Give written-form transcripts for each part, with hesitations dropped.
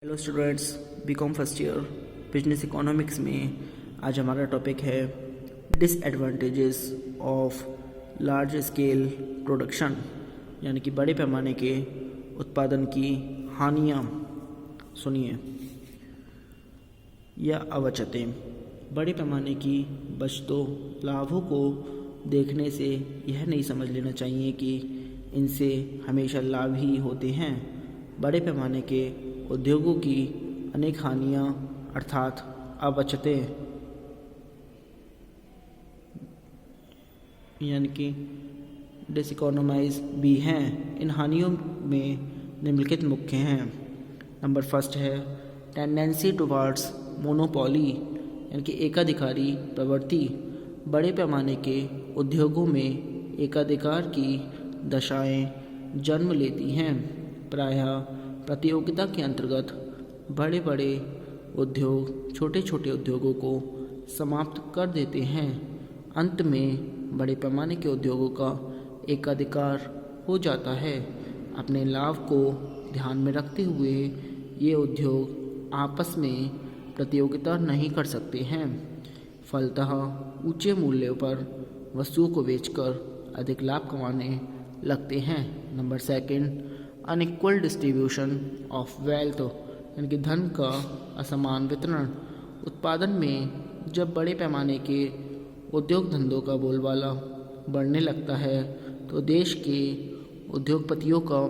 Hello students, BCom first year business economics में आज हमारा टॉपिक है disadvantages of large scale production, यानी कि बड़े पैमाने के उत्पादन की हानियाँ। सुनिए या अवचतें। बड़े पैमाने की बचतों लाभों को देखने से यह नहीं समझ लेना चाहिए कि इनसे हमेशा लाभ ही होते हैं। बड़े पैमाने के उद्योगों की अनेक हानियाँ अर्थात अवचतें यानी कि डिसइकोनॉमाइज भी हैं। इन हानियों में निम्नलिखित मुख्य हैं। नंबर फर्स्ट है टेंडेंसी टुवार्ड्स मोनोपोली, यानी कि एकाधिकारी प्रवृत्ति। बड़े पैमाने के उद्योगों में एकाधिकार की दशाएं जन्म लेती हैं। प्रायः प्रतियोगिता के अंतर्गत बड़े बड़े उद्योग छोटे छोटे उद्योगों को समाप्त कर देते हैं। अंत में बड़े पैमाने के उद्योगों का एकाधिकार हो जाता है। अपने लाभ को ध्यान में रखते हुए ये उद्योग आपस में प्रतियोगिता नहीं कर सकते हैं। फलतः ऊंचे मूल्यों पर वस्तुओं को बेचकर अधिक लाभ कमाने लगते हैं। Number second, unequal distribution of wealth, यानी कि धन का असमान वितरण। उत्पादन में जब बड़े पैमाने के उद्योग धंधों का बोलबाला बढ़ने लगता है तो देश के उद्योगपतियों का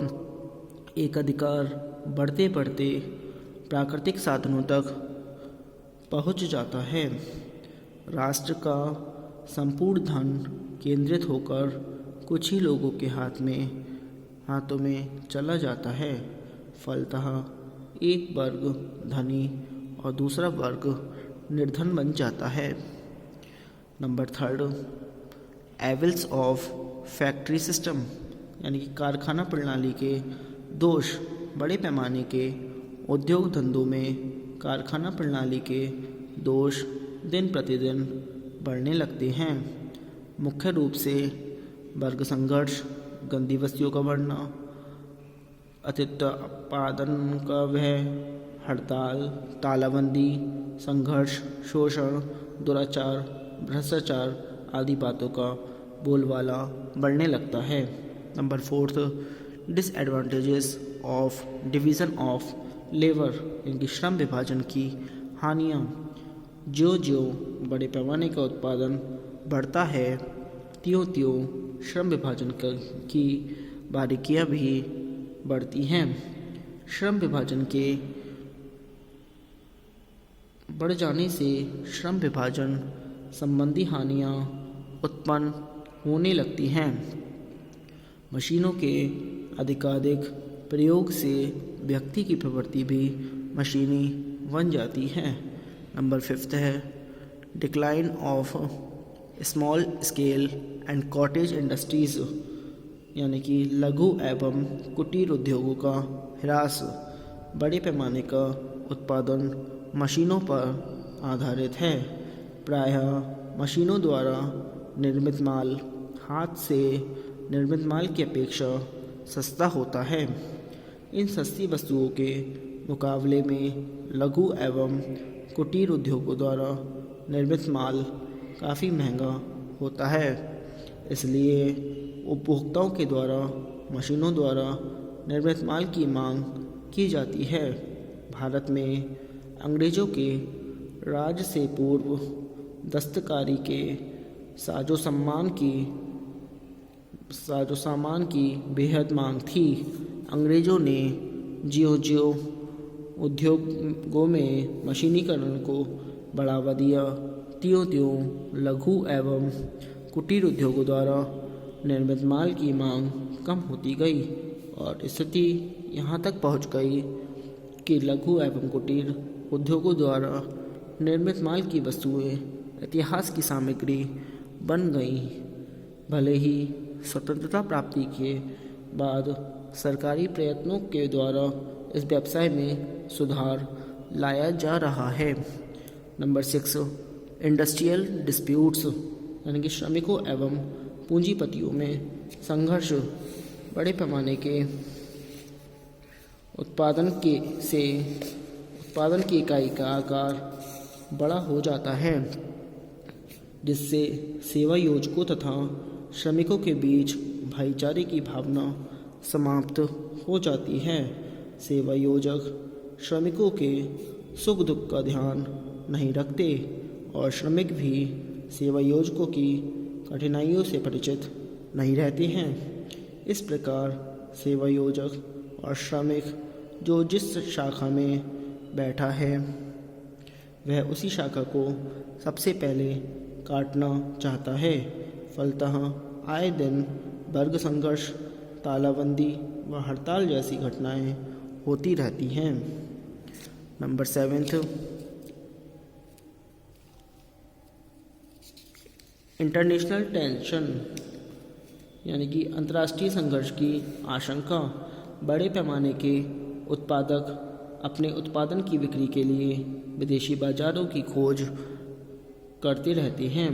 एकाधिकार बढ़ते बढ़ते प्राकृतिक साधनों तक पहुंच जाता है। राष्ट्र का संपूर्ण धन केंद्रित होकर कुछ ही लोगों के हाथों में चला जाता है। फलतः एक वर्ग धनी और दूसरा वर्ग निर्धन बन जाता है। Number third, evils of factory system, यानी कि कारखाना प्रणाली के दोष। बड़े पैमाने के उद्योग धंधों में कारखाना प्रणाली के दोष दिन प्रतिदिन बढ़ने लगते हैं। मुख्य रूप से वर्ग संघर्ष, गंदी वस्तुओं का बढ़ना, अतिरिक्त उत्पादन का व्यय, हड़ताल, तालाबंदी, संघर्ष, शोषण, दुराचार, भ्रष्टाचार आदि बातों का बोलबाला बढ़ने लगता है। Number fourth, disadvantages of division of labour, इनकी श्रम विभाजन की हानियाँ। जो जो बड़े पैमाने का उत्पादन बढ़ता है त्यों त्यों श्रम विभाजन की बारीकियां भी बढ़ती हैं। श्रम विभाजन के बढ़ जाने से श्रम विभाजन संबंधी हानियां उत्पन्न होने लगती हैं। मशीनों के अधिकाधिक प्रयोग से व्यक्ति की प्रवृत्ति भी मशीनी बन जाती है। नंबर फिफ्थ है decline of small scale and cottage industries, यानी कि लघु एवं कुटीर उद्योगों का ह्रास। बड़े पैमाने का उत्पादन मशीनों पर आधारित है। प्रायः मशीनों द्वारा निर्मित माल हाथ से निर्मित माल की अपेक्षा सस्ता होता है। इन सस्ती वस्तुओं के मुकाबले में लघु एवं कुटीर उद्योगों द्वारा निर्मित माल काफ़ी महंगा होता है। इसलिए उपभोक्ताओं के द्वारा मशीनों द्वारा निर्मित माल की मांग की जाती है। भारत में अंग्रेज़ों के राज से पूर्व दस्तकारी के साजो सामान की बेहद मांग थी। अंग्रेज़ों ने ज्यों उद्योगों में मशीनीकरण को बढ़ावा दिया त्यों त्यों लघु एवं कुटीर उद्योगों द्वारा निर्मित माल की मांग कम होती गई और स्थिति यहाँ तक पहुँच गई कि लघु एवं कुटीर उद्योगों द्वारा निर्मित माल की वस्तुएं इतिहास की सामग्री बन गई। भले ही स्वतंत्रता प्राप्ति के बाद सरकारी प्रयत्नों के द्वारा इस व्यवसाय में सुधार लाया जा रहा है। नंबर 6, इंडस्ट्रियल डिस्प्यूट्स, यानी कि श्रमिकों एवं पूंजीपतियों में संघर्ष। बड़े पैमाने के उत्पादन से उत्पादन की इकाई का आकार बड़ा हो जाता है, जिससे सेवा योजकों तथा श्रमिकों के बीच भाईचारे की भावना समाप्त हो जाती है। सेवा योजक श्रमिकों के सुख दुख का ध्यान नहीं रखते और श्रमिक भी सेवा योजकों की कठिनाइयों से परिचित नहीं रहते हैं। इस प्रकार सेवा योजक और श्रमिक जो जिस शाखा में बैठा है वह उसी शाखा को सबसे पहले काटना चाहता है। फलतः आए दिन वर्ग संघर्ष, तालाबंदी व हड़ताल जैसी घटनाएं होती रहती हैं। नंबर 7, इंटरनेशनल टेंशन यानी कि अंतर्राष्ट्रीय संघर्ष की आशंका। बड़े पैमाने के उत्पादक अपने उत्पादन की बिक्री के लिए विदेशी बाजारों की खोज करते रहते हैं,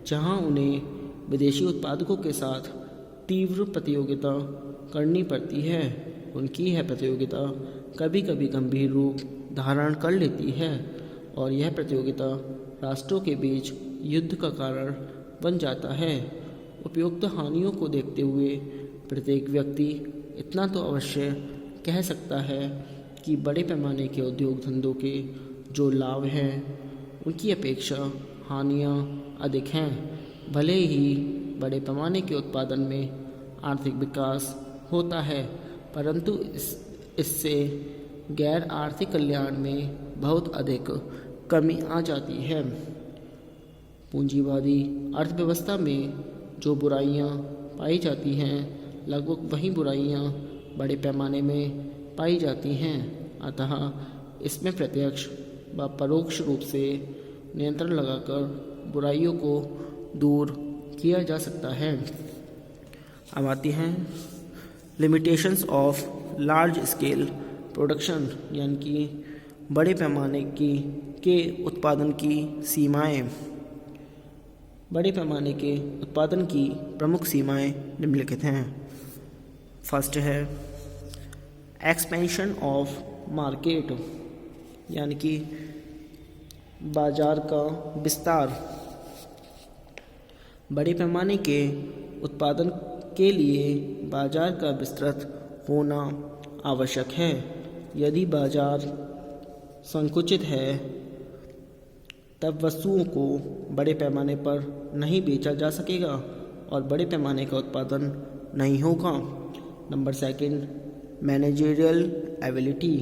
जहां उन्हें विदेशी उत्पादकों के साथ तीव्र प्रतियोगिता करनी पड़ती है। उनकी यह प्रतियोगिता कभी कभी गंभीर रूप धारण कर लेती है और यह प्रतियोगिता राष्ट्रों के बीच युद्ध का कारण बन जाता है। उपयुक्त हानियों को देखते हुए प्रत्येक व्यक्ति इतना तो अवश्य कह सकता है कि बड़े पैमाने के उद्योग धंधों के जो लाभ हैं उनकी अपेक्षा हानियाँ अधिक हैं। भले ही बड़े पैमाने के उत्पादन में आर्थिक विकास होता है, परंतु इससे गैर आर्थिक कल्याण में बहुत अधिक कमी आ जाती है। पूंजीवादी अर्थव्यवस्था में जो बुराइयां पाई जाती हैं, लगभग वही बुराइयां बड़े पैमाने में पाई जाती हैं। अतः इसमें प्रत्यक्ष व परोक्ष रूप से नियंत्रण लगाकर बुराइयों को दूर किया जा सकता है। अब आती हैं limitations of large scale production यानी कि बड़े पैमाने के उत्पादन की सीमाएं। बड़े पैमाने के उत्पादन की प्रमुख सीमाएं निम्नलिखित हैं। फर्स्ट है एक्सपेंशन ऑफ मार्केट यानी कि बाजार का विस्तार। बड़े पैमाने के उत्पादन के लिए बाजार का विस्तृत होना आवश्यक है। यदि बाजार संकुचित है तब वस्तुओं को बड़े पैमाने पर नहीं बेचा जा सकेगा और बड़े पैमाने का उत्पादन नहीं होगा। नंबर 2, मैनेजरियल एबिलिटी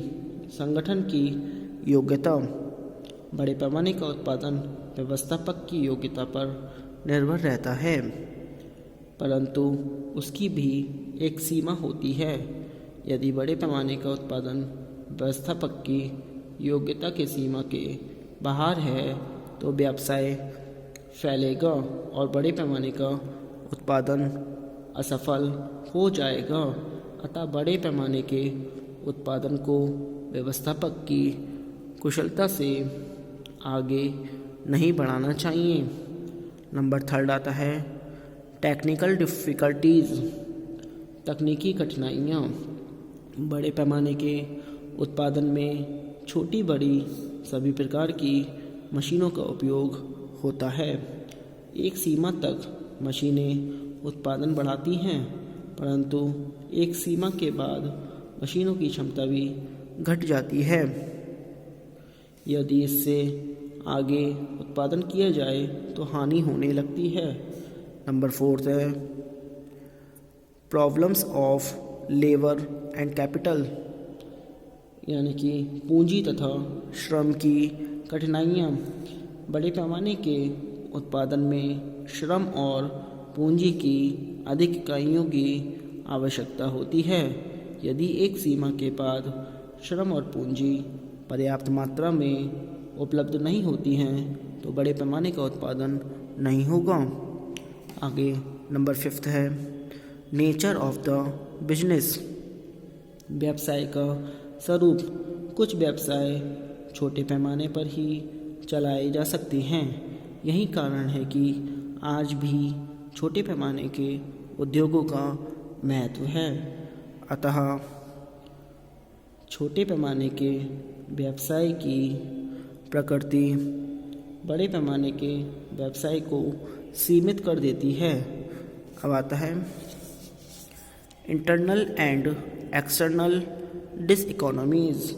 संगठन की योग्यता। बड़े पैमाने का उत्पादन व्यवस्थापक की योग्यता पर निर्भर रहता है, परंतु उसकी भी एक सीमा होती है। यदि बड़े पैमाने का उत्पादन व्यवस्थापक की योग्यता के सीमा के बाहर है तो व्यवसाय फैलेगा और बड़े पैमाने का उत्पादन असफल हो जाएगा। अतः बड़े पैमाने के उत्पादन को व्यवस्थापक की कुशलता से आगे नहीं बढ़ाना चाहिए। नंबर 3 आता है टेक्निकल डिफ़िकल्टीज़ तकनीकी कठिनाइयाँ। बड़े पैमाने के उत्पादन में छोटी बड़ी सभी प्रकार की मशीनों का उपयोग होता है। एक सीमा तक मशीनें उत्पादन बढ़ाती हैं, परंतु एक सीमा के बाद मशीनों की क्षमता भी घट जाती है। यदि इससे आगे उत्पादन किया जाए तो हानि होने लगती है। नंबर 4 है problems of labour and capital यानी कि पूंजी तथा श्रम की कठिनाइयाँ। बड़े पैमाने के उत्पादन में श्रम और पूंजी की अधिक इकाइयों की आवश्यकता होती है। यदि एक सीमा के बाद श्रम और पूंजी पर्याप्त मात्रा में उपलब्ध नहीं होती हैं तो बड़े पैमाने का उत्पादन नहीं होगा। आगे नंबर 5 है नेचर ऑफ द बिजनेस व्यवसाय का स्वरूप। कुछ व्यवसाय छोटे पैमाने पर ही चलाए जा सकते हैं। यही कारण है कि आज भी छोटे पैमाने के उद्योगों का महत्व है। अतः छोटे पैमाने के व्यवसाय की प्रकृति बड़े पैमाने के व्यवसाय को सीमित कर देती है। अब आता है इंटरनल एंड एक्सटर्नल डिसइकोनॉमीज,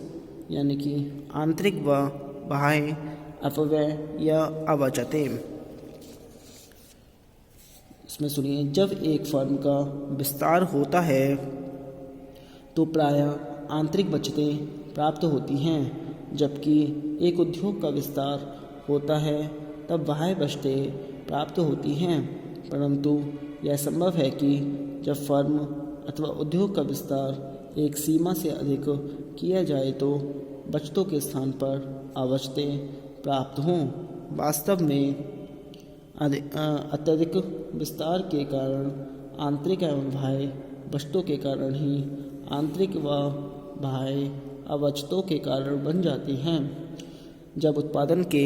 यानी कि आंतरिक व बाह्य अपव्यय या अबचतें। इसमें सुनिए, जब एक फर्म का विस्तार होता है तो प्रायः आंतरिक बचतें प्राप्त होती हैं, जबकि एक उद्योग का विस्तार होता है तब बाह्य बचतें प्राप्त होती हैं। परंतु यह संभव है कि जब फर्म अथवा उद्योग का विस्तार एक सीमा से अधिक किया जाए तो बचतों के स्थान पर अबचतें प्राप्त हों। वास्तव में अत्यधिक विस्तार के कारण आंतरिक एवं बाह्य बचतों के कारण ही आंतरिक व बाह्य अबचतों के कारण बन जाती हैं। जब उत्पादन के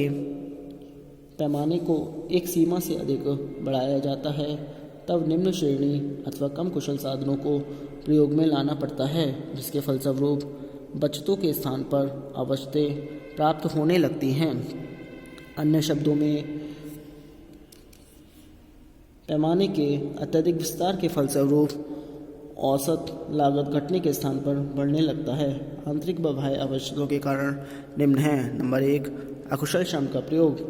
पैमाने को एक सीमा से अधिक बढ़ाया जाता है तब निम्न श्रेणी अथवा कम कुशल साधनों को प्रयोग में लाना पड़ता है, जिसके फलस्वरूप बचतों के स्थान पर अबचतें प्राप्त होने लगती हैं। अन्य शब्दों में, पैमाने के अत्यधिक विस्तार के फलस्वरूप औसत लागत घटने के स्थान पर बढ़ने लगता है। आंतरिक व बाह्य अबचतों के कारण निम्न हैं। नंबर 1, अकुशल श्रम का प्रयोग।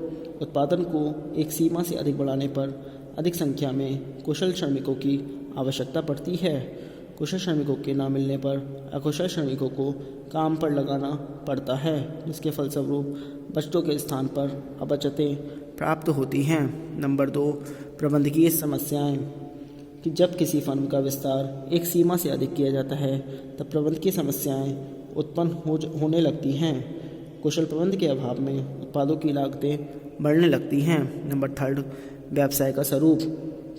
उत्पादन को एक सीमा से अधिक बढ़ाने पर अधिक संख्या में कुशल श्रमिकों की आवश्यकता पड़ती है। कुशल श्रमिकों के न मिलने पर अकुशल श्रमिकों को काम पर लगाना पड़ता है, जिसके फलस्वरूप बचतों के स्थान पर अबचतें प्राप्त होती हैं। नंबर 2, प्रबंधकीय समस्याएं, कि जब किसी फर्म का विस्तार एक सीमा से अधिक किया जाता है तब प्रबंधकीय समस्याएं उत्पन्न होने लगती हैं। कुशल प्रबंध के अभाव में उत्पादों की लागतें बढ़ने लगती हैं। नंबर 3, व्यवसाय का स्वरूप।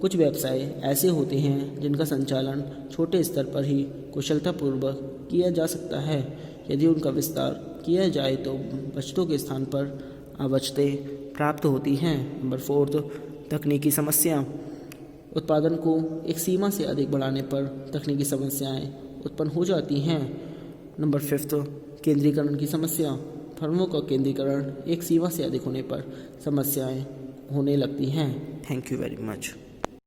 कुछ व्यवसाय ऐसे होते हैं जिनका संचालन छोटे स्तर पर ही कुशलतापूर्वक किया जा सकता है। यदि उनका विस्तार किया जाए तो बचतों के स्थान पर अबचतें प्राप्त होती हैं। नंबर 4, तकनीकी समस्या। उत्पादन को एक सीमा से अधिक बढ़ाने पर तकनीकी समस्याएं उत्पन्न हो जाती हैं। नंबर 5, केंद्रीकरण की समस्या। फर्मों का केंद्रीकरण एक सीमा से अधिक होने पर समस्याएं होने लगती हैं। Thank you very much.